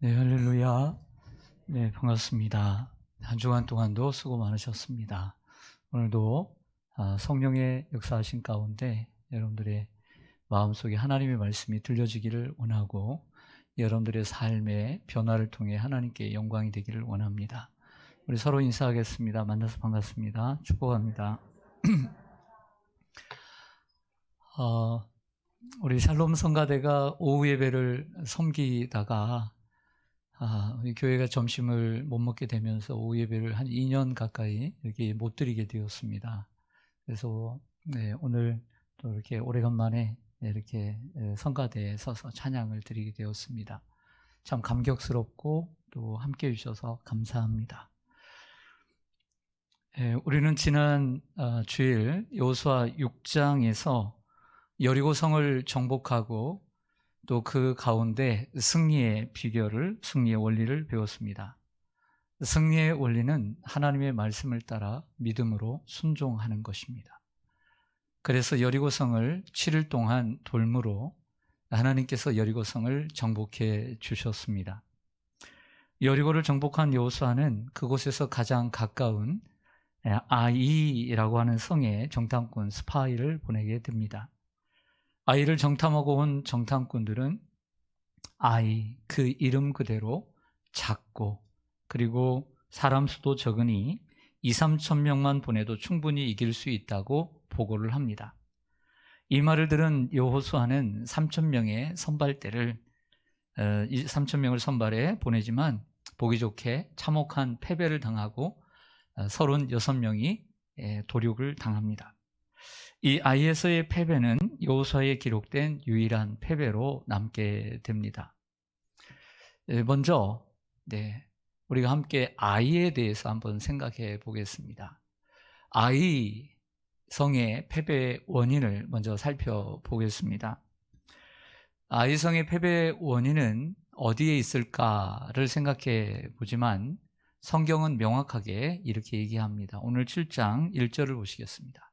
네, 할렐루야. 네, 반갑습니다. 한 주간 동안도 수고 많으셨습니다. 오늘도 성령의 역사하신 가운데 여러분들의 마음속에 하나님의 말씀이 들려지기를 원하고 여러분들의 삶의 변화를 통해 하나님께 영광이 되기를 원합니다. 우리 서로 인사하겠습니다. 만나서 반갑습니다. 축복합니다. 우리 샬롬 성가대가 오후 예배를 섬기다가 우리 교회가 점심을 못 먹게 되면서 오후 예배를 한 2년 가까이 이렇게 못 드리게 되었습니다. 그래서 오늘 또 이렇게 오래간만에 이렇게 성가대에 서서 찬양을 드리게 되었습니다. 참 감격스럽고 또 함께 해주셔서 감사합니다. 우리는 지난 주일 여호수아 6장에서 여리고성을 정복하고 또 그 가운데 승리의 비결을, 승리의 원리를 배웠습니다. 승리의 원리는 하나님의 말씀을 따라 믿음으로 순종하는 것입니다. 그래서 여리고성을 7일 동안 돌무로 하나님께서 여리고성을 정복해 주셨습니다. 여리고를 정복한 여호수아는 그곳에서 가장 가까운 아이라고 하는 성에 정탐꾼 스파이를 보내게 됩니다. 아이를 정탐하고 온 정탐꾼들은 아이, 그 이름 그대로 작고 그리고 사람 수도 적으니 2-3천 명만 보내도 충분히 이길 수 있다고 보고를 합니다. 이 말을 들은 여호수아는 3천 명의 선발대를 3천 명을 선발해 보내지만 보기 좋게 참혹한 패배를 당하고 36명이 도륙을 당합니다. 이 아이에서의 패배는 여호수아에 기록된 유일한 패배로 남게 됩니다. 먼저 우리가 함께 아이에 대해서 한번 생각해 보겠습니다. 아이 성의 패배의 원인을 먼저 살펴보겠습니다. 아이 성의 패배의 원인은 어디에 있을까를 생각해 보지만 성경은 명확하게 이렇게 얘기합니다. 오늘 7장 1절을 보시겠습니다.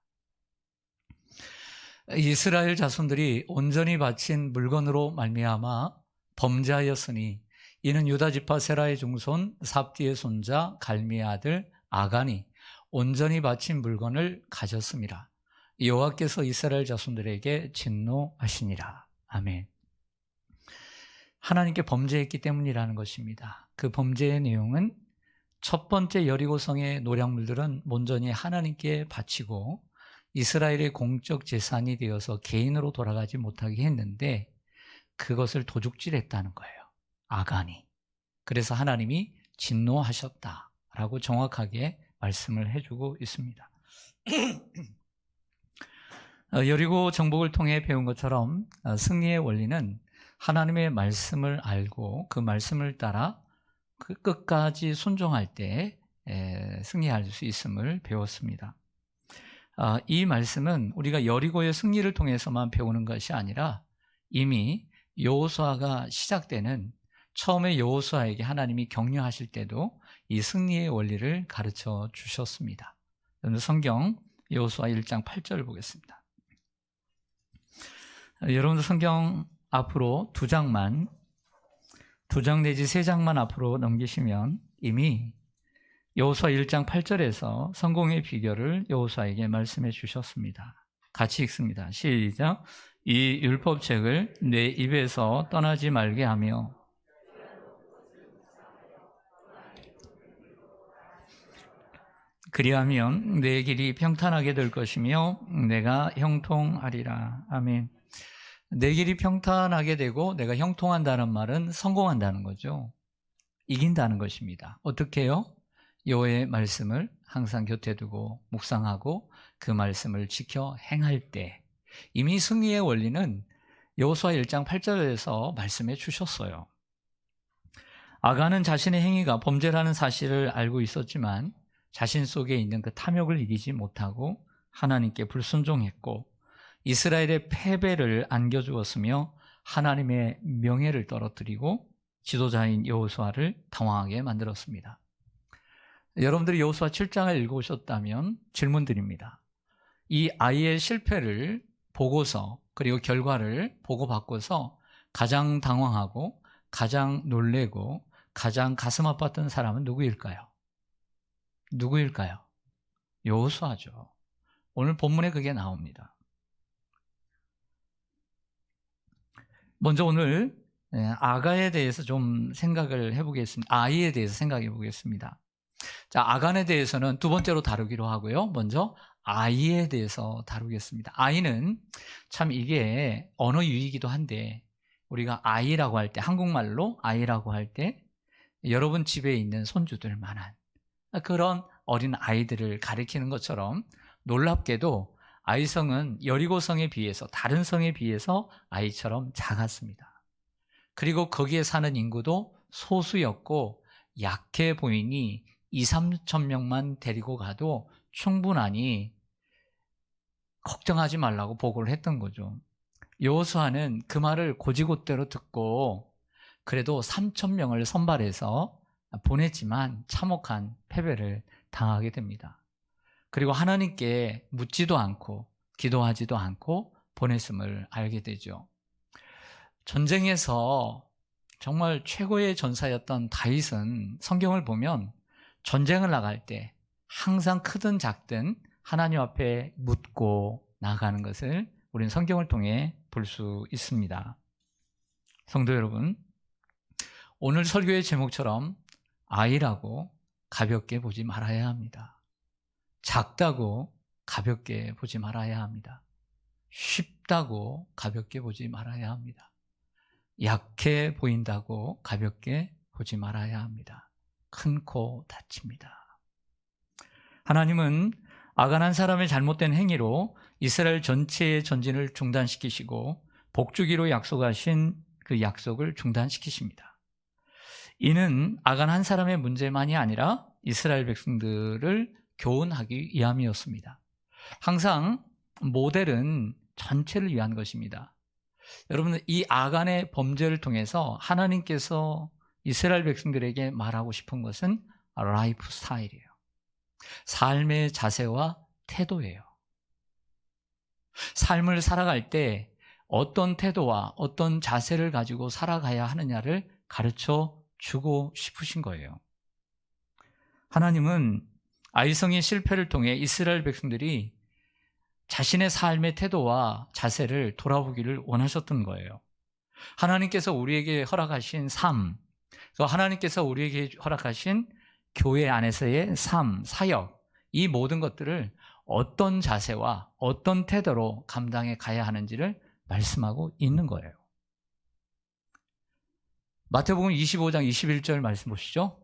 이스라엘 자손들이 온전히 바친 물건으로 말미암아 범죄하였으니 이는 유다 지파 세라의 중손 삽디의 손자 갈미의 아들 아간이 온전히 바친 물건을 가졌음이라. 여호와께서 이스라엘 자손들에게 진노하시니라. 아멘. 하나님께 범죄했기 때문이라는 것입니다. 그 범죄의 내용은 첫 번째 여리고성의 노략물들은 온전히 하나님께 바치고 이스라엘의 공적 재산이 되어서 개인으로 돌아가지 못하게 했는데 그것을 도둑질했다는 거예요. 아간이. 그래서 하나님이 진노하셨다라고 정확하게 말씀을 해주고 있습니다. 여리고 정복을 통해 배운 것처럼 승리의 원리는 하나님의 말씀을 알고 그 말씀을 따라 그 끝까지 순종할 때 승리할 수 있음을 배웠습니다. 이 말씀은 우리가 여리고의 승리를 통해서만 배우는 것이 아니라 이미 여호수아가 시작되는 처음에 여호수아에게 하나님이 격려하실 때도 이 승리의 원리를 가르쳐 주셨습니다. 성경 여호수아 1장 8절을 보겠습니다. 여러분들 성경 앞으로 2장 내지 3장만 앞으로 넘기시면 이미 여호수아 1장 8절에서 성공의 비결을 여호수아에게 말씀해 주셨습니다. 같이 읽습니다. 시작. 이 율법책을 내 입에서 떠나지 말게 하며 그리하면 내 길이 평탄하게 될 것이며 내가 형통하리라. 아멘. 내 길이 평탄하게 되고 내가 형통한다는 말은 성공한다는 거죠. 이긴다는 것입니다. 어떻게 해요? 여호와의 말씀을 항상 곁에 두고 묵상하고 그 말씀을 지켜 행할 때 이미 승리의 원리는 여호수아 1장 8절에서 말씀해 주셨어요. 아간은 자신의 행위가 범죄라는 사실을 알고 있었지만 자신 속에 있는 그 탐욕을 이기지 못하고 하나님께 불순종했고 이스라엘의 패배를 안겨주었으며 하나님의 명예를 떨어뜨리고 지도자인 여호수아를 당황하게 만들었습니다. 여러분들이 여호수아 7장을 읽어오셨다면 질문 드립니다. 이 아이의 실패를 보고서 그리고 결과를 보고받고서 가장 당황하고 가장 놀래고 가장 가슴 아팠던 사람은 누구일까요? 누구일까요? 여호수아죠. 오늘 본문에 그게 나옵니다. 먼저 오늘 아간에 대해서 좀 생각을 해보겠습니다. 아이에 대해서 생각해 보겠습니다. 자, 아간에 대해서는 두 번째로 다루기로 하고요. 먼저 아이에 대해서 다루겠습니다. 아이는 참 이게 언어 유희이기도 한데 우리가 아이라고 할 때, 한국말로 아이라고 할 때 여러분 집에 있는 손주들만한 그런 어린 아이들을 가리키는 것처럼 놀랍게도 아이성은 여리고성에 비해서, 다른 성에 비해서 아이처럼 작았습니다. 그리고 거기에 사는 인구도 소수였고 약해 보이니 2-3천 명만 데리고 가도 충분하니 걱정하지 말라고 보고를 했던 거죠. 여호수아는 그 말을 곧이곧대로 듣고 그래도 3천 명을 선발해서 보냈지만 참혹한 패배를 당하게 됩니다. 그리고 하나님께 묻지도 않고 기도하지도 않고 보냈음을 알게 되죠. 전쟁에서 정말 최고의 전사였던 다윗은 성경을 보면 전쟁을 나갈 때 항상 크든 작든 하나님 앞에 묻고 나가는 것을 우리는 성경을 통해 볼 수 있습니다. 성도 여러분, 오늘 설교의 제목처럼 아이라고 가볍게 보지 말아야 합니다. 작다고 가볍게 보지 말아야 합니다. 쉽다고 가볍게 보지 말아야 합니다. 약해 보인다고 가볍게 보지 말아야 합니다. 큰 코 다칩니다. 하나님은 아간 한 사람의 잘못된 행위로 이스라엘 전체의 전진을 중단시키시고 복주기로 약속하신 그 약속을 중단시키십니다. 이는 아간 한 사람의 문제만이 아니라 이스라엘 백성들을 교훈하기 위함이었습니다. 항상 모델은 전체를 위한 것입니다. 여러분, 이 아간의 범죄를 통해서 하나님께서 이스라엘 백성들에게 말하고 싶은 것은 라이프 스타일이에요. 삶의 자세와 태도예요. 삶을 살아갈 때 어떤 태도와 어떤 자세를 가지고 살아가야 하느냐를 가르쳐 주고 싶으신 거예요. 하나님은 아이성의 실패를 통해 이스라엘 백성들이 자신의 삶의 태도와 자세를 돌아보기를 원하셨던 거예요. 하나님께서 우리에게 허락하신 삶, 또 하나님께서 우리에게 허락하신 교회 안에서의 삶, 사역, 이 모든 것들을 어떤 자세와 어떤 태도로 감당해 가야 하는지를 말씀하고 있는 거예요. 마태복음 25장 21절 말씀 보시죠.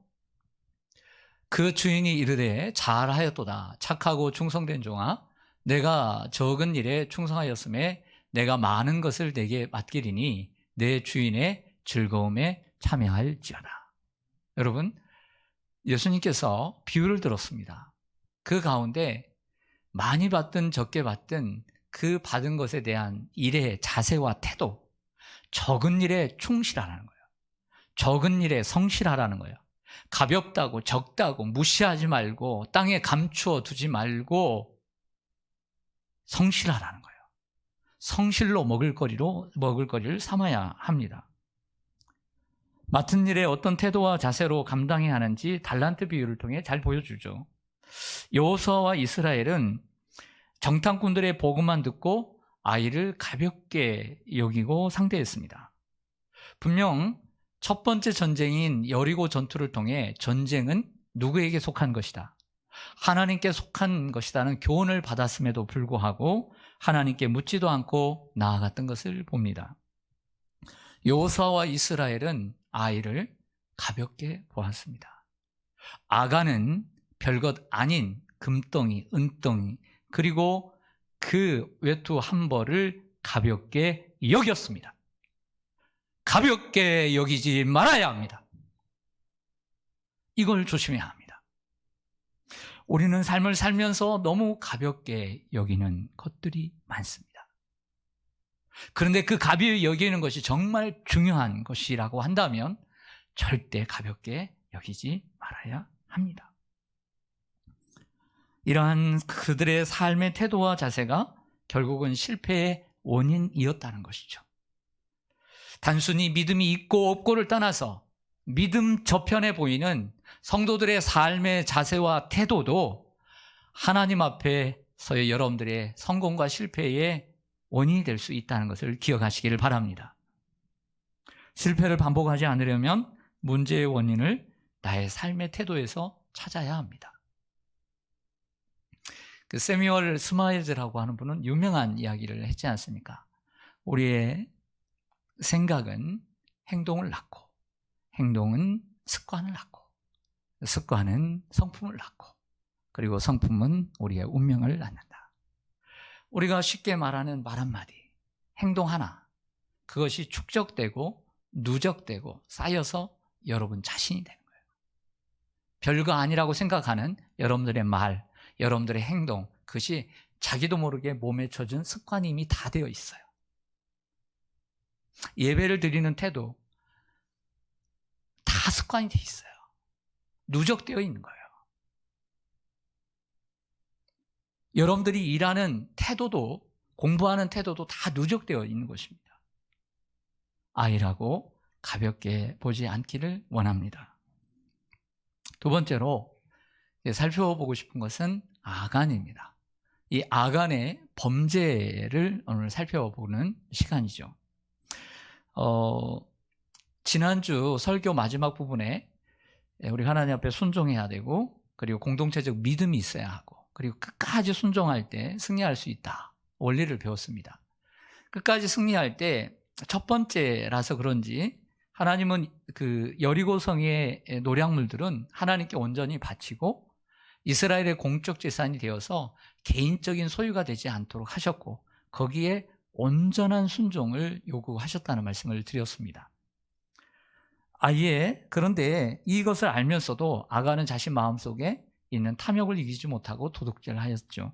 그 주인이 이르되 잘하였도다. 착하고 충성된 종아, 내가 적은 일에 충성하였음에 내가 많은 것을 내게 맡기리니 내 주인의 즐거움에 참여할지어다. 여러분, 예수님께서 비유를 들었습니다. 그 가운데 많이 받든 적게 받든 그 받은 것에 대한 일의 자세와 태도, 적은 일에 충실하라는 거예요. 적은 일에 성실하라는 거예요. 가볍다고 적다고 무시하지 말고 땅에 감추어 두지 말고 성실하라는 거예요. 성실로 먹을 거리를 삼아야 합니다. 맡은 일에 어떤 태도와 자세로 감당해야 하는지 달란트 비유를 통해 잘 보여주죠. 여호수아와 이스라엘은 정탐꾼들의 보고만 듣고 아이를 가볍게 여기고 상대했습니다. 분명 첫 번째 전쟁인 여리고 전투를 통해 전쟁은 누구에게 속한 것이다, 하나님께 속한 것이다는 교훈을 받았음에도 불구하고 하나님께 묻지도 않고 나아갔던 것을 봅니다. 여호수아와 이스라엘은 아이를 가볍게 보았습니다. 아간은 별것 아닌 금덩이, 은덩이, 그리고 그 외투 한 벌을 가볍게 여겼습니다. 가볍게 여기지 말아야 합니다. 이걸 조심해야 합니다. 우리는 삶을 살면서 너무 가볍게 여기는 것들이 많습니다. 그런데 그 가벼이 여기는 것이 정말 중요한 것이라고 한다면 절대 가볍게 여기지 말아야 합니다. 이러한 그들의 삶의 태도와 자세가 결국은 실패의 원인이었다는 것이죠. 단순히 믿음이 있고 없고를 떠나서 믿음 저편에 보이는 성도들의 삶의 자세와 태도도 하나님 앞에서의 여러분들의 성공과 실패의 원인이 될 수 있다는 것을 기억하시기를 바랍니다. 실패를 반복하지 않으려면 문제의 원인을 나의 삶의 태도에서 찾아야 합니다. 그 세뮤얼 스마일즈라고 하는 분은 유명한 이야기를 했지 않습니까? 우리의 생각은 행동을 낳고, 행동은 습관을 낳고, 습관은 성품을 낳고, 그리고 성품은 우리의 운명을 낳는다. 우리가 쉽게 말하는 말 한마디, 행동 하나, 그것이 축적되고 누적되고 쌓여서 여러분 자신이 되는 거예요. 별거 아니라고 생각하는 여러분들의 말, 여러분들의 행동, 그것이 자기도 모르게 몸에 젖은 습관이 이미 다 되어 있어요. 예배를 드리는 태도, 다 습관이 돼 있어요. 누적되어 있는 거예요. 여러분들이 일하는 태도도, 공부하는 태도도 다 누적되어 있는 것입니다. 아이라고 가볍게 보지 않기를 원합니다. 두 번째로 살펴보고 싶은 것은 아간입니다. 이 아간의 범죄를 오늘 살펴보는 시간이죠. 지난주 설교 마지막 부분에 우리 하나님 앞에 순종해야 되고, 그리고 공동체적 믿음이 있어야 하고, 그리고 끝까지 순종할 때 승리할 수 있다, 원리를 배웠습니다. 끝까지 승리할 때 첫 번째라서 그런지 하나님은 그 여리고성의 노략물들은 하나님께 온전히 바치고 이스라엘의 공적 재산이 되어서 개인적인 소유가 되지 않도록 하셨고, 거기에 온전한 순종을 요구하셨다는 말씀을 드렸습니다. 그런데 이것을 알면서도 아간은 자신 마음속에 있는 탐욕을 이기지 못하고 도둑질을 하였죠.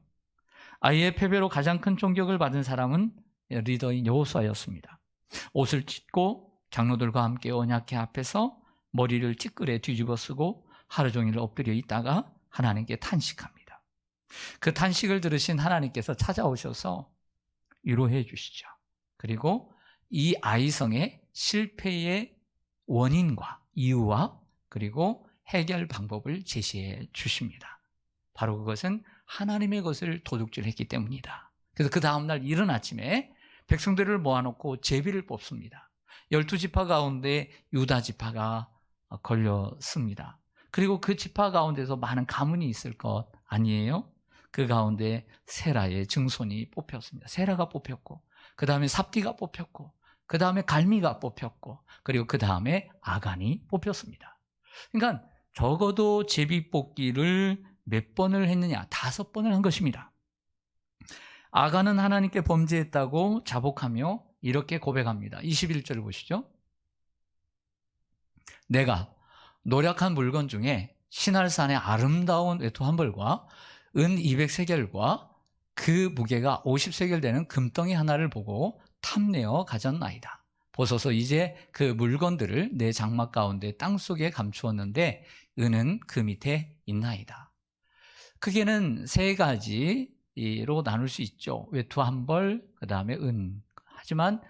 아이의 패배로 가장 큰 충격을 받은 사람은 리더인 여호수아였습니다. 옷을 찢고 장로들과 함께 언약궤 앞에서 머리를 찌끄레 뒤집어 쓰고 하루 종일 엎드려 있다가 하나님께 탄식합니다. 그 탄식을 들으신 하나님께서 찾아오셔서 위로해 주시죠. 그리고 이 아이성의 실패의 원인과 이유와 그리고 해결 방법을 제시해 주십니다. 바로 그것은 하나님의 것을 도둑질했기 때문이다. 그래서 그 다음날 이른 아침에 백성들을 모아놓고 제비를 뽑습니다. 12지파 가운데 유다 지파가 걸렸습니다. 그리고 그 지파 가운데서 많은 가문이 있을 것 아니에요? 그 가운데 세라의 증손이 뽑혔습니다. 세라가 뽑혔고, 그 다음에 삽디가 뽑혔고, 그 다음에 갈미가 뽑혔고, 그리고 그 다음에 아간이 뽑혔습니다. 그러니까 적어도 제비 뽑기를 몇 번을 했느냐? 5번을 한 것입니다. 아간은 하나님께 범죄했다고 자복하며 이렇게 고백합니다. 21절을 보시죠. 내가 노력한 물건 중에 신할산의 아름다운 외투 한 벌과 은 200세겔과 그 무게가 50세겔 되는 금덩이 하나를 보고 탐내어 가졌나이다. 보소서 이제 그 물건들을 내 장막 가운데 땅속에 감추었는데 은은 그 밑에 있나이다. 크게는 3가지로 나눌 수 있죠. 외투 한 벌, 그 다음에 은. 하지만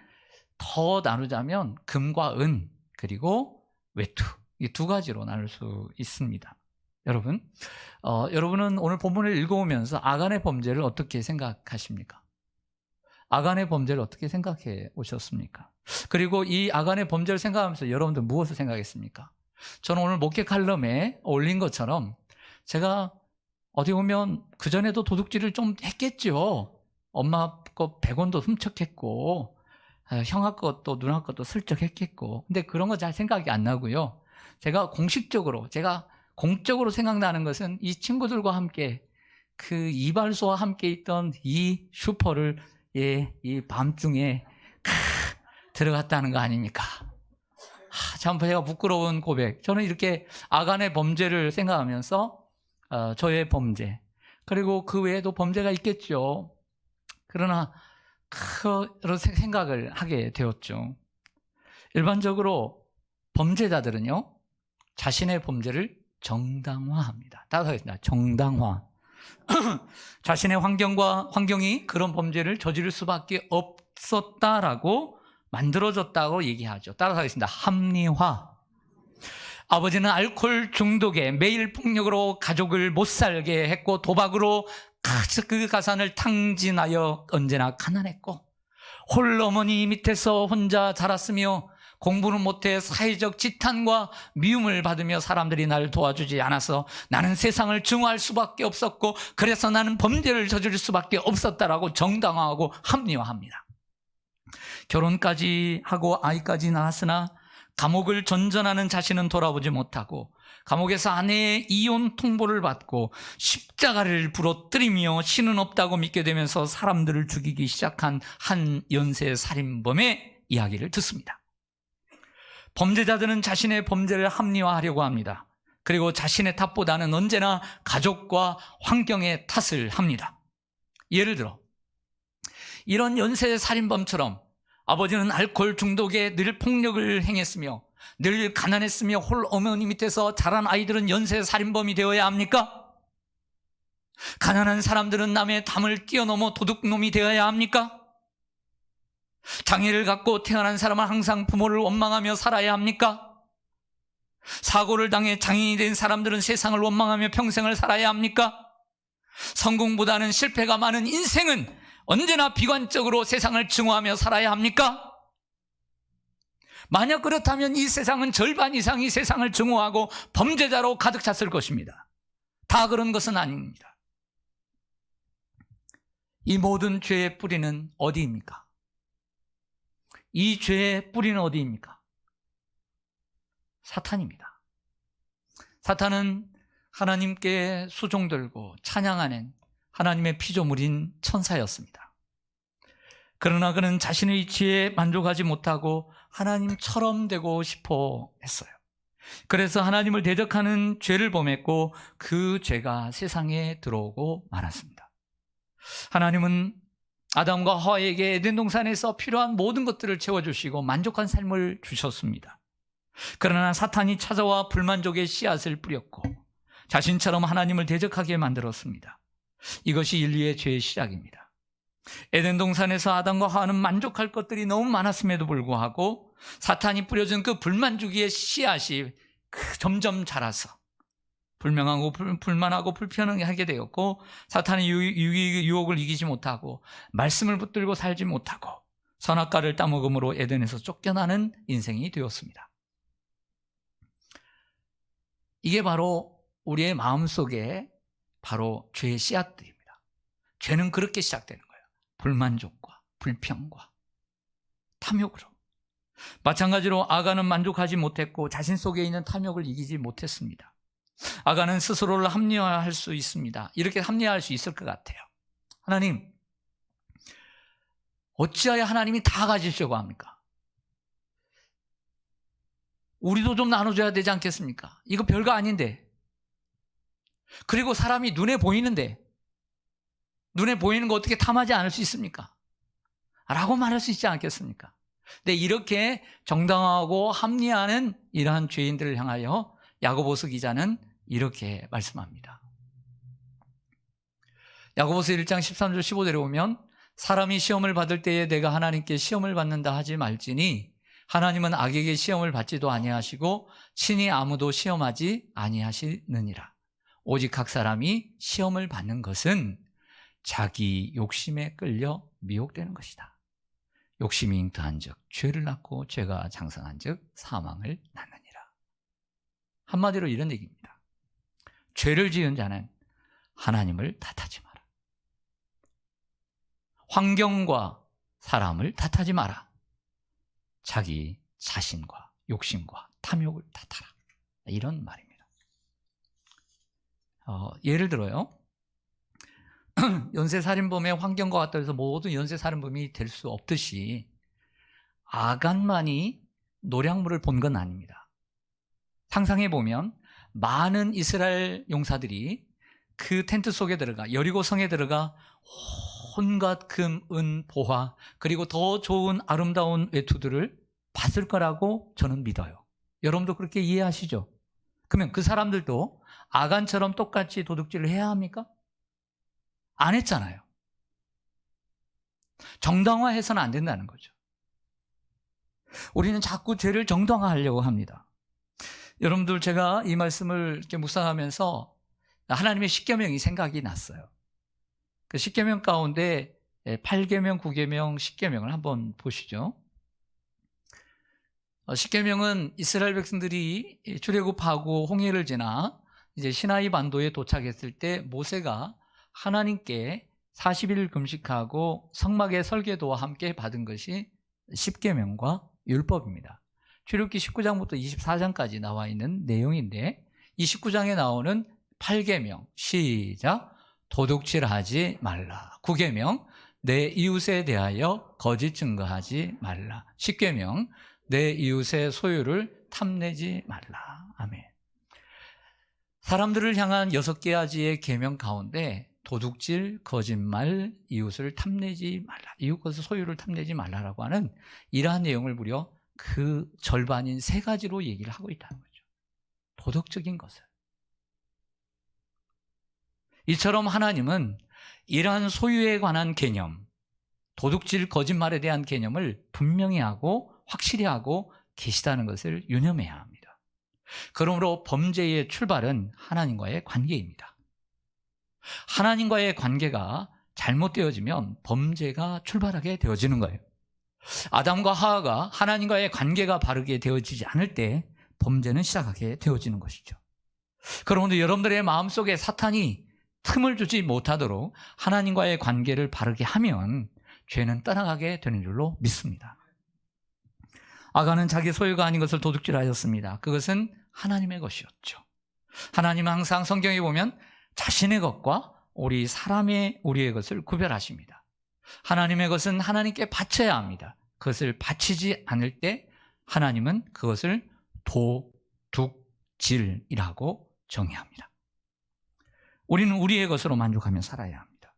더 나누자면 금과 은, 그리고 외투, 이 2가지로 나눌 수 있습니다. 여러분은 오늘 본문을 읽어오면서 아간의 범죄를 어떻게 생각하십니까? 아간의 범죄를 어떻게 생각해 오셨습니까? 그리고 이 아간의 범죄를 생각하면서 여러분들 무엇을 생각했습니까? 저는 오늘 목회 칼럼에 올린 것처럼 제가 어디 보면 그전에도 도둑질을 좀 했겠죠. 엄마 거 100원도 훔쳤겠고, 형아 것도 누나 것도 슬쩍 했겠고. 근데 그런 거 잘 생각이 안 나고요. 제가 공적으로 생각나는 것은 이 친구들과 함께 그 이발소와 함께 있던 이 슈퍼를 이 밤중에 들어갔다는 거 아닙니까? 참 제가 부끄러운 고백. 저는 이렇게 아간의 범죄를 생각하면서 저의 범죄, 그리고 그 외에도 범죄가 있겠죠. 그러나 그런 생각을 하게 되었죠. 일반적으로 범죄자들은요, 자신의 범죄를 정당화합니다. 따라하겠습니다. 정당화. 자신의 환경이 그런 범죄를 저지를 수밖에 없었다라고 만들어졌다고 얘기하죠. 따라서 하겠습니다. 합리화. 아버지는 알코올 중독에 매일 폭력으로 가족을 못 살게 했고 도박으로 그 가산을 탕진하여 언제나 가난했고, 홀어머니 밑에서 혼자 자랐으며 공부는 못해 사회적 지탄과 미움을 받으며 사람들이 날 도와주지 않아서 나는 세상을 증오할 수밖에 없었고 그래서 나는 범죄를 저지를 수밖에 없었다라고 정당화하고 합리화합니다. 결혼까지 하고 아이까지 낳았으나 감옥을 전전하는 자신은 돌아보지 못하고 감옥에서 아내의 이혼 통보를 받고 십자가를 부러뜨리며 신은 없다고 믿게 되면서 사람들을 죽이기 시작한 한 연쇄 살인범의 이야기를 듣습니다. 범죄자들은 자신의 범죄를 합리화하려고 합니다. 그리고 자신의 탓보다는 언제나 가족과 환경의 탓을 합니다. 예를 들어 이런 연쇄 살인범처럼 아버지는 알코올 중독에 늘 폭력을 행했으며 늘 가난했으며 홀어머니 밑에서 자란 아이들은 연쇄 살인범이 되어야 합니까? 가난한 사람들은 남의 담을 뛰어넘어 도둑놈이 되어야 합니까? 장애를 갖고 태어난 사람은 항상 부모를 원망하며 살아야 합니까? 사고를 당해 장애인이 된 사람들은 세상을 원망하며 평생을 살아야 합니까? 성공보다는 실패가 많은 인생은 언제나 비관적으로 세상을 증오하며 살아야 합니까? 만약 그렇다면 이 세상은 절반 이상이 세상을 증오하고 범죄자로 가득 찼을 것입니다. 다 그런 것은 아닙니다. 이 모든 죄의 뿌리는 어디입니까? 이 죄의 뿌리는 어디입니까? 사탄입니다. 사탄은 하나님께 수종들고 찬양하는 하나님의 피조물인 천사였습니다. 그러나 그는 자신의 지혜에 만족하지 못하고 하나님처럼 되고 싶어 했어요. 그래서 하나님을 대적하는 죄를 범했고 그 죄가 세상에 들어오고 말았습니다. 하나님은 아담과 하와에게 에덴 동산에서 필요한 모든 것들을 채워주시고 만족한 삶을 주셨습니다. 그러나 사탄이 찾아와 불만족의 씨앗을 뿌렸고 자신처럼 하나님을 대적하게 만들었습니다. 이것이 인류의 죄의 시작입니다. 에덴 동산에서 아담과 하와는 만족할 것들이 너무 많았음에도 불구하고 사탄이 뿌려준 그 불만주기의 씨앗이 점점 자라서 불만하고 불편하게 되었고 사탄의 유혹을 이기지 못하고 말씀을 붙들고 살지 못하고 선악과를 따먹음으로 에덴에서 쫓겨나는 인생이 되었습니다. 이게 바로 우리의 마음속에 바로 죄의 씨앗들입니다. 죄는 그렇게 시작되는 거예요. 불만족과 불평과 탐욕으로. 마찬가지로 아간은 만족하지 못했고 자신 속에 있는 탐욕을 이기지 못했습니다. 아간은 스스로를 합리화할 수 있습니다. 이렇게 합리화할 수 있을 것 같아요. 하나님, 어찌하여 하나님이 다 가지시려고 합니까? 우리도 좀 나눠줘야 되지 않겠습니까? 이거 별거 아닌데. 그리고 사람이 눈에 보이는데 눈에 보이는 거 어떻게 탐하지 않을 수 있습니까? 라고 말할 수 있지 않겠습니까? 근데 이렇게 정당화하고 합리화하는 이러한 죄인들을 향하여 야고보서 기자는 이렇게 말씀합니다. 야고보서 1장 13절 15절에 보면 사람이 시험을 받을 때에 내가 하나님께 시험을 받는다 하지 말지니 하나님은 악에게 시험을 받지도 아니하시고 친히 아무도 시험하지 아니하시느니라. 오직 각 사람이 시험을 받는 것은 자기 욕심에 끌려 미혹되는 것이다. 욕심이 잉태한 즉 죄를 낳고 죄가 장성한 즉 사망을 낳느니라. 한마디로 이런 얘기입니다. 죄를 지은 자는 하나님을 탓하지 마라. 환경과 사람을 탓하지 마라. 자기 자신과 욕심과 탐욕을 탓하라. 이런 말입니다. 예를 들어요. 연쇄살인범의 환경과 같다 해서 모든 연쇄살인범이 될 수 없듯이 아간만이 노략물을 본 건 아닙니다. 상상해보면 많은 이스라엘 용사들이 그 텐트 속에 들어가 여리고 성에 들어가 온갖 금, 은, 보화 그리고 더 좋은 아름다운 외투들을 봤을 거라고 저는 믿어요. 여러분도 그렇게 이해하시죠? 그러면 그 사람들도 아간처럼 똑같이 도둑질을 해야 합니까? 안 했잖아요. 정당화해서는 안 된다는 거죠. 우리는 자꾸 죄를 정당화하려고 합니다. 여러분들, 제가 이 말씀을 이렇게 묵상하면서 하나님의 십계명이 생각이 났어요. 그 십계명 가운데 8계명, 9계명, 10계명을 한번 보시죠. 십계명은 이스라엘 백성들이 출애굽하고 홍해를 지나 이제 시나이 반도에 도착했을 때 모세가 하나님께 40일 금식하고 성막의 설계도와 함께 받은 것이 십계명과 율법입니다. 출애굽기 19장부터 24장까지 나와 있는 내용인데, 이 19장에 나오는 8계명, 시작, 도둑질하지 말라. 9계명, 내 이웃에 대하여 거짓 증거하지 말라. 10계명, 내 이웃의 소유를 탐내지 말라. 아멘. 사람들을 향한 6가지의 계명 가운데 도둑질, 거짓말, 이웃을 탐내지 말라, 이웃 것의 소유를 탐내지 말라라고 하는 이러한 내용을 무려 그 절반인 3가지로 얘기를 하고 있다는 거죠. 도덕적인 것을. 이처럼 하나님은 이러한 소유에 관한 개념, 도둑질, 거짓말에 대한 개념을 분명히 하고 확실히 하고 계시다는 것을 유념해야 합니다. 그러므로 범죄의 출발은 하나님과의 관계입니다. 하나님과의 관계가 잘못되어지면 범죄가 출발하게 되어지는 거예요. 아담과 하와가 하나님과의 관계가 바르게 되어지지 않을 때 범죄는 시작하게 되어지는 것이죠. 그런데 여러분들의 마음속에 사탄이 틈을 주지 못하도록 하나님과의 관계를 바르게 하면 죄는 떠나가게 되는 줄로 믿습니다. 아간은 자기 소유가 아닌 것을 도둑질하였습니다. 그것은 하나님의 것이었죠. 하나님은 항상 성경에 보면 자신의 것과 우리의 것을 구별하십니다. 하나님의 것은 하나님께 바쳐야 합니다. 그것을 바치지 않을 때 하나님은 그것을 도둑질이라고 정의합니다. 우리는 우리의 것으로 만족하며 살아야 합니다.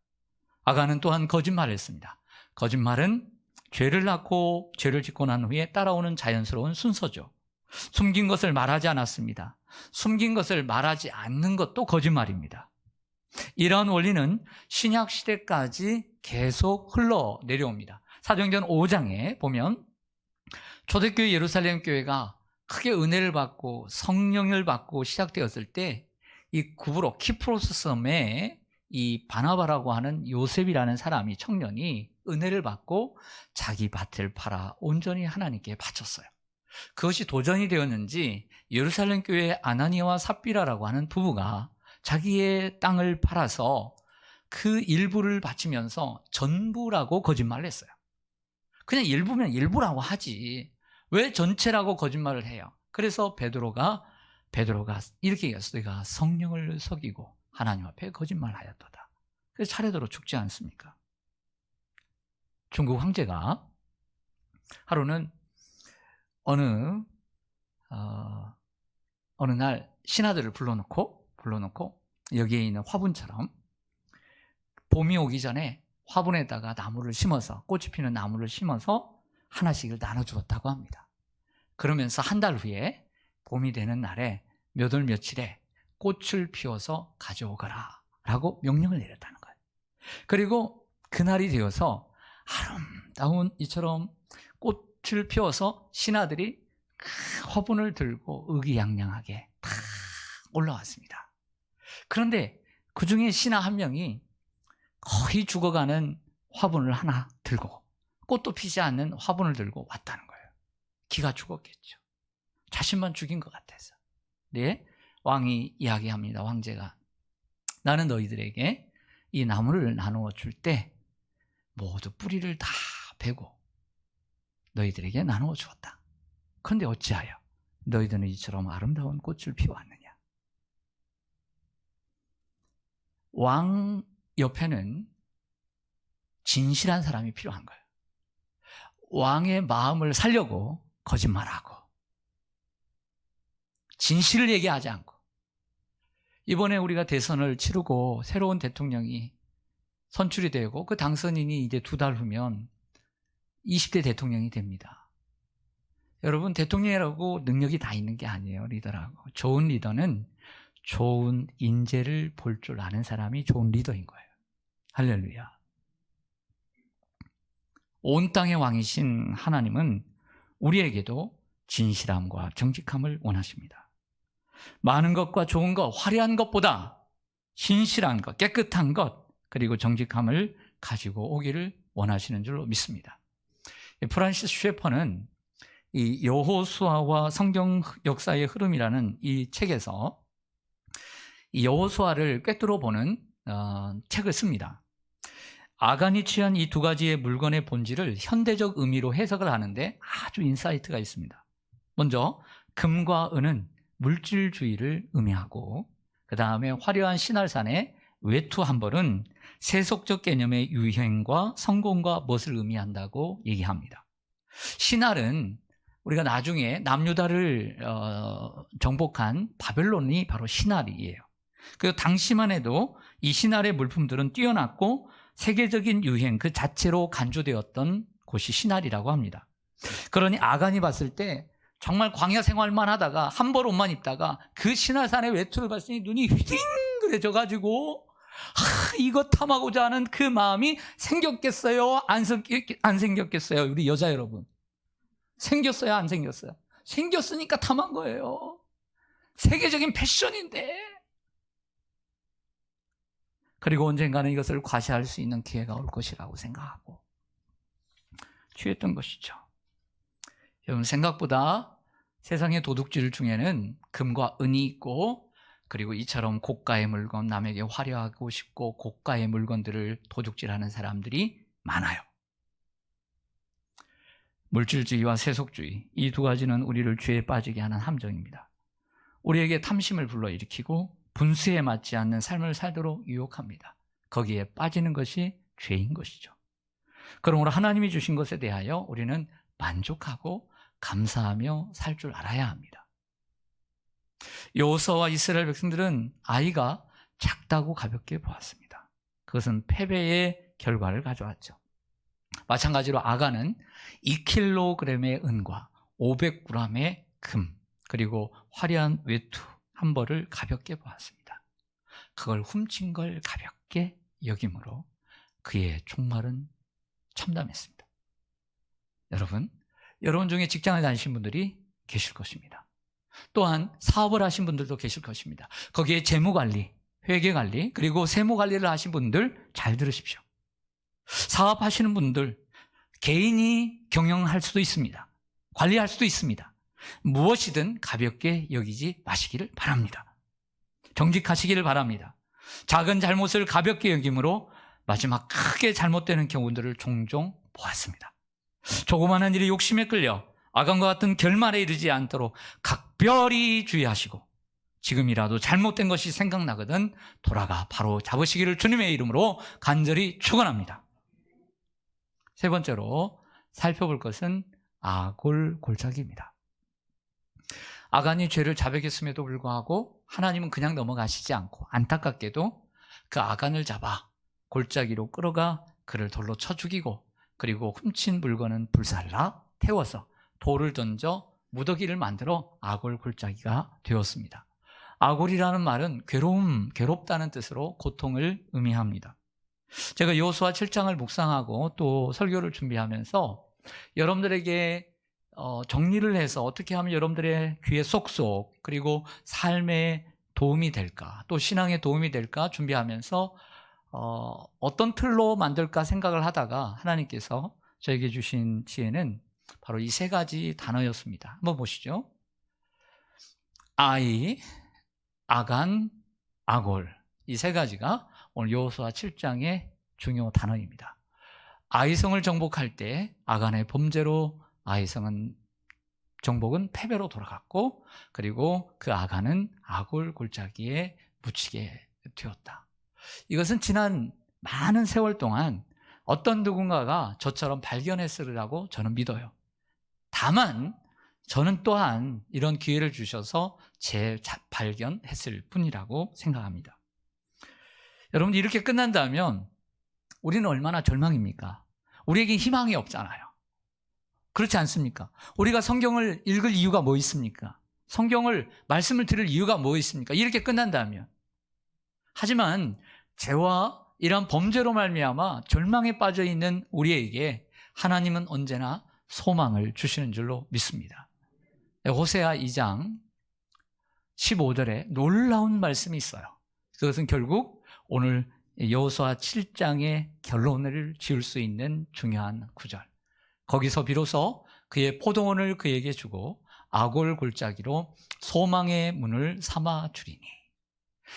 아간은 또한 거짓말을 했습니다. 거짓말은 죄를 낳고 죄를 짓고 난 후에 따라오는 자연스러운 순서죠. 숨긴 것을 말하지 않았습니다. 숨긴 것을 말하지 않는 것도 거짓말입니다. 이러한 원리는 신약 시대까지 계속 흘러내려옵니다. 사도행전 5장에 보면 초대교회 예루살렘 교회가 크게 은혜를 받고 성령을 받고 시작되었을 때 이 구브로 키프로스 섬에 이 바나바라고 하는 요셉이라는 사람이, 청년이 은혜를 받고 자기 밭을 팔아 온전히 하나님께 바쳤어요. 그것이 도전이 되었는지 예루살렘 교회의 아나니아와 삽비라라고 하는 부부가 자기의 땅을 팔아서 그 일부를 바치면서 전부라고 거짓말을 했어요. 그냥 일부면 일부라고 하지 왜 전체라고 거짓말을 해요? 그래서 베드로가 이렇게 얘기했어요. 내가 성령을 속이고 하나님 앞에 거짓말하였도다. 그래서 차례대로 죽지 않습니까? 중국 황제가 하루는 어느 날 신하들을 불러놓고 여기에 있는 화분처럼 봄이 오기 전에 화분에다가 나무를 심어서, 꽃이 피는 나무를 심어서 하나씩을 나눠주었다고 합니다. 그러면서 한 달 후에 봄이 되는 날에 몇 월 며칠에 꽃을 피워서 가져오거라 라고 명령을 내렸다는 거예요. 그리고 그날이 되어서 아름다운 이처럼 꽃을 피워서 신하들이 그 화분을 들고 의기양양하게 다 올라왔습니다. 그런데 그 중에 신하 한 명이 거의 죽어가는 화분을 하나 들고, 꽃도 피지 않는 화분을 들고 왔다는 거예요. 기가 죽었겠죠. 자신만 죽인 것 같아서. 네, 왕이 이야기합니다. 황제가, 나는 너희들에게 이 나무를 나누어 줄 때 모두 뿌리를 다 베고 너희들에게 나누어 주었다. 그런데 어찌하여 너희들은 이처럼 아름다운 꽃을 피워왔느냐? 왕 옆에는 진실한 사람이 필요한 거예요. 왕의 마음을 살려고 거짓말하고 진실을 얘기하지 않고. 이번에 우리가 대선을 치르고 새로운 대통령이 선출이 되고 그 당선인이 이제 2달 후면 20대 대통령이 됩니다. 여러분, 대통령이라고 능력이 다 있는 게 아니에요. 리더라고. 좋은 리더는 좋은 인재를 볼 줄 아는 사람이 좋은 리더인 거예요. 할렐루야. 온 땅의 왕이신 하나님은 우리에게도 진실함과 정직함을 원하십니다. 많은 것과 좋은 것, 화려한 것보다 신실한 것, 깨끗한 것, 그리고 정직함을 가지고 오기를 원하시는 줄로 믿습니다. 프란시스 셰퍼는 이 여호수아와 성경 역사의 흐름이라는 이 책에서 이 여호수아를 꿰뚫어 보는 책을 씁니다. 아간이 취한 이 두 가지의 물건의 본질을 현대적 의미로 해석을 하는데 아주 인사이트가 있습니다. 먼저 금과 은은 물질주의를 의미하고, 그 다음에 화려한 신할산의 외투 한 벌은 세속적 개념의 유행과 성공과 멋을 의미한다고 얘기합니다. 신할은 우리가 나중에 남유다를 정복한 바벨론이 바로 신할이에요. 그리고 당시만 해도 이 신할의 물품들은 뛰어났고 세계적인 유행 그 자체로 간주되었던 곳이 신할이라고 합니다. 그러니 아간이 봤을 때 정말 광야 생활만 하다가 한 벌 옷만 입다가 그 신할산의 외투를 봤으니 눈이 휘둥그레져가지고 이거 탐하고자 하는 그 마음이 생겼겠어요? 안 생겼겠어요? 우리 여자 여러분, 생겼어요? 안 생겼어요? 생겼으니까 탐한 거예요. 세계적인 패션인데. 그리고 언젠가는 이것을 과시할 수 있는 기회가 올 것이라고 생각하고 취했던 것이죠. 여러분, 생각보다 세상의 도둑질 중에는 금과 은이 있고, 그리고 이처럼 고가의 물건, 남에게 화려하고 싶고 고가의 물건들을 도둑질하는 사람들이 많아요. 물질주의와 세속주의, 이 두 가지는 우리를 죄에 빠지게 하는 함정입니다. 우리에게 탐심을 불러일으키고 분수에 맞지 않는 삶을 살도록 유혹합니다. 거기에 빠지는 것이 죄인 것이죠. 그러므로 하나님이 주신 것에 대하여 우리는 만족하고 감사하며 살 줄 알아야 합니다. 여호수아와 이스라엘 백성들은 아이가 작다고 가볍게 보았습니다. 그것은 패배의 결과를 가져왔죠. 마찬가지로 아간은 2kg의 은과 500g의 금, 그리고 화려한 외투 한 벌을 가볍게 보았습니다. 그걸 훔친 걸 가볍게 여김으로 그의 종말은 참담했습니다. 여러분 중에 직장을 다니신 분들이 계실 것입니다. 또한 사업을 하신 분들도 계실 것입니다. 거기에 재무관리, 회계관리, 그리고 세무관리를 하신 분들 잘 들으십시오. 사업하시는 분들, 개인이 경영할 수도 있습니다. 관리할 수도 있습니다. 무엇이든 가볍게 여기지 마시기를 바랍니다. 정직하시기를 바랍니다. 작은 잘못을 가볍게 여김으로 마지막 크게 잘못되는 경우들을 종종 보았습니다. 조그마한 일에 욕심에 끌려 아간과 같은 결말에 이르지 않도록 각별히 주의하시고, 지금이라도 잘못된 것이 생각나거든 돌아가 바로 잡으시기를 주님의 이름으로 간절히 축원합니다. 세 번째로 살펴볼 것은 아골골짜기입니다. 아간이 죄를 자백했음에도 불구하고 하나님은 그냥 넘어가시지 않고 안타깝게도 그 아간을 잡아 골짜기로 끌어가 그를 돌로 쳐 죽이고, 그리고 훔친 물건은 불살라 태워서 돌을 던져 무더기를 만들어 아골골짜기가 되었습니다. 아골이라는 말은 괴롭다는 뜻으로 고통을 의미합니다. 제가 여호수아 7장을 묵상하고 또 설교를 준비하면서 여러분들에게 정리를 해서 어떻게 하면 여러분들의 귀에 쏙쏙, 그리고 삶에 도움이 될까, 또 신앙에 도움이 될까 준비하면서 어떤 틀로 만들까 생각을 하다가 하나님께서 저에게 주신 지혜는 바로 이 세 가지 단어였습니다. 한번 보시죠. 아이, 아간, 아골, 이 세 가지가 오늘 여호수아 7장의 중요 단어입니다. 아이성을 정복할 때 아간의 범죄로 아이성은 정복은 패배로 돌아갔고, 그리고 그 아간은 아골 골짜기에 묻히게 되었다. 이것은 지난 많은 세월 동안 어떤 누군가가 저처럼 발견했으리라고 저는 믿어요. 다만 저는 또한 이런 기회를 주셔서 재발견했을 뿐이라고 생각합니다. 여러분, 이렇게 끝난다면 우리는 얼마나 절망입니까? 우리에게 희망이 없잖아요. 그렇지 않습니까? 우리가 성경을 읽을 이유가 뭐 있습니까? 말씀을 들을 이유가 뭐 있습니까? 이렇게 끝난다면. 하지만 죄와 이런 범죄로 말미암아 절망에 빠져 있는 우리에게 하나님은 언제나 소망을 주시는 줄로 믿습니다. 호세아 2장 15절에 놀라운 말씀이 있어요. 그것은 결국 오늘 여호수아 7장의 결론을 지을 수 있는 중요한 구절. 거기서 비로소 그의 포도원을 그에게 주고 아골 골짜기로 소망의 문을 삼아 주리니,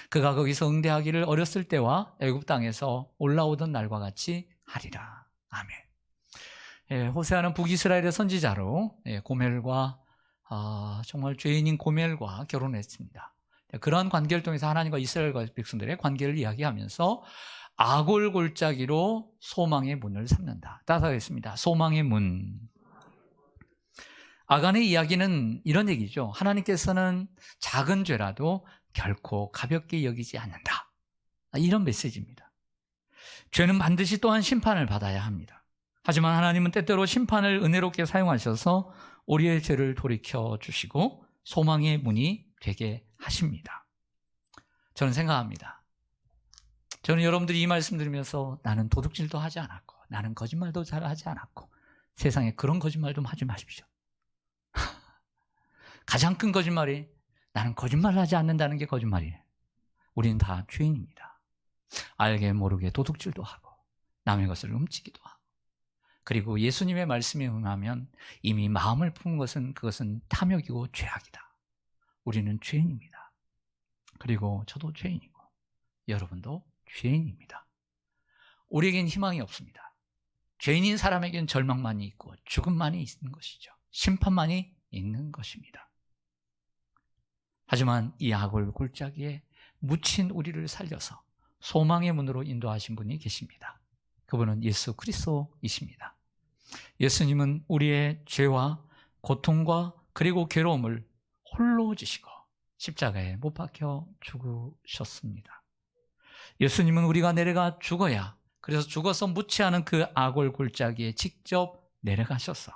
그가 거기서 응대하기를 어렸을 때와 애굽 땅에서 올라오던 날과 같이 하리라. 아멘. 호세아는 북이스라엘의 선지자로 고멜과 정말 죄인인 고멜과 결혼했습니다. 그러한 관계를 통해서 하나님과 이스라엘과 백성들의 관계를 이야기하면서 아골 골짜기로 소망의 문을 삼는다. 따라하겠습니다. 소망의 문. 아간의 이야기는 이런 얘기죠. 하나님께서는 작은 죄라도 결코 가볍게 여기지 않는다. 이런 메시지입니다. 죄는 반드시 또한 심판을 받아야 합니다. 하지만 하나님은 때때로 심판을 은혜롭게 사용하셔서 우리의 죄를 돌이켜 주시고 소망의 문이 되게 하십니다. 저는 생각합니다. 저는 여러분들이 이 말씀 들으면서 나는 도둑질도 하지 않았고 나는 거짓말도 잘 하지 않았고 세상에 그런 거짓말 좀 하지 마십시오. 가장 큰 거짓말이 나는 거짓말을 하지 않는다는 게 거짓말이에요. 우리는 다 죄인입니다. 알게 모르게 도둑질도 하고 남의 것을 훔치기도 하고, 그리고 예수님의 말씀에 응하면 이미 마음을 품은 것은 그것은 탐욕이고 죄악이다. 우리는 죄인입니다. 그리고 저도 죄인이고 여러분도 죄인입니다. 우리에겐 희망이 없습니다. 죄인인 사람에겐 절망만이 있고 죽음만이 있는 것이죠. 심판만이 있는 것입니다. 하지만 이 아골 골짜기에 묻힌 우리를 살려서 소망의 문으로 인도하신 분이 계십니다. 그분은 예수 그리스도이십니다. 예수님은 우리의 죄와 고통과 그리고 괴로움을 홀로 지시고 십자가에 못 박혀 죽으셨습니다. 예수님은 우리가 내려가 죽어야, 그래서 죽어서 묻지 않은 그 아골 골짜기에 직접 내려가셔서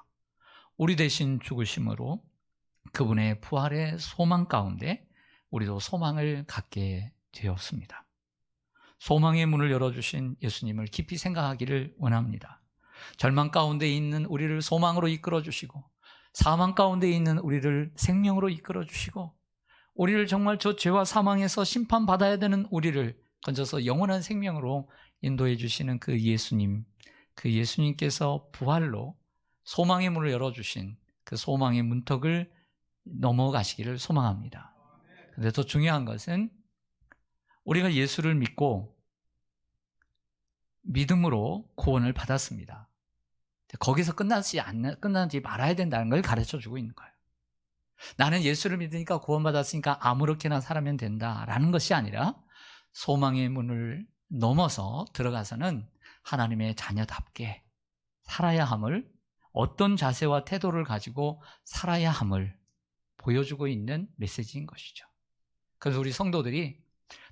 우리 대신 죽으심으로 그분의 부활의 소망 가운데 우리도 소망을 갖게 되었습니다. 소망의 문을 열어주신 예수님을 깊이 생각하기를 원합니다. 절망 가운데 있는 우리를 소망으로 이끌어주시고 사망 가운데 있는 우리를 생명으로 이끌어주시고 우리를 정말 저 죄와 사망에서 심판받아야 되는 우리를 건져서 영원한 생명으로 인도해 주시는 그 예수님, 그 예수님께서 부활로 소망의 문을 열어주신 그 소망의 문턱을 넘어가시기를 소망합니다. 그런데 더 중요한 것은 우리가 예수를 믿고 믿음으로 구원을 받았습니다. 거기서 끝나지 말아야 된다는 걸 가르쳐 주고 있는 거예요. 나는 예수를 믿으니까 구원받았으니까 아무렇게나 살면 된다라는 것이 아니라 소망의 문을 넘어서 들어가서는 하나님의 자녀답게 살아야 함을, 어떤 자세와 태도를 가지고 살아야 함을 보여주고 있는 메시지인 것이죠. 그래서 우리 성도들이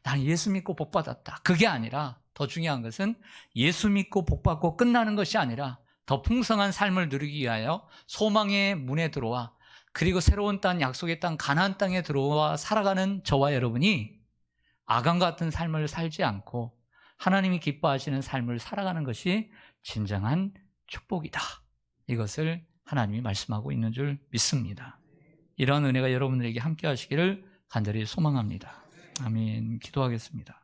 나는 예수 믿고 복 받았다, 그게 아니라 더 중요한 것은 예수 믿고 복 받고 끝나는 것이 아니라 더 풍성한 삶을 누리기 위하여 소망의 문에 들어와, 그리고 새로운 땅, 약속의 땅, 가나안 땅에 들어와 살아가는 저와 여러분이 아간 같은 삶을 살지 않고 하나님이 기뻐하시는 삶을 살아가는 것이 진정한 축복이다. 이것을 하나님이 말씀하고 있는 줄 믿습니다. 이런 은혜가 여러분들에게 함께 하시기를 간절히 소망합니다. 아멘. 기도하겠습니다.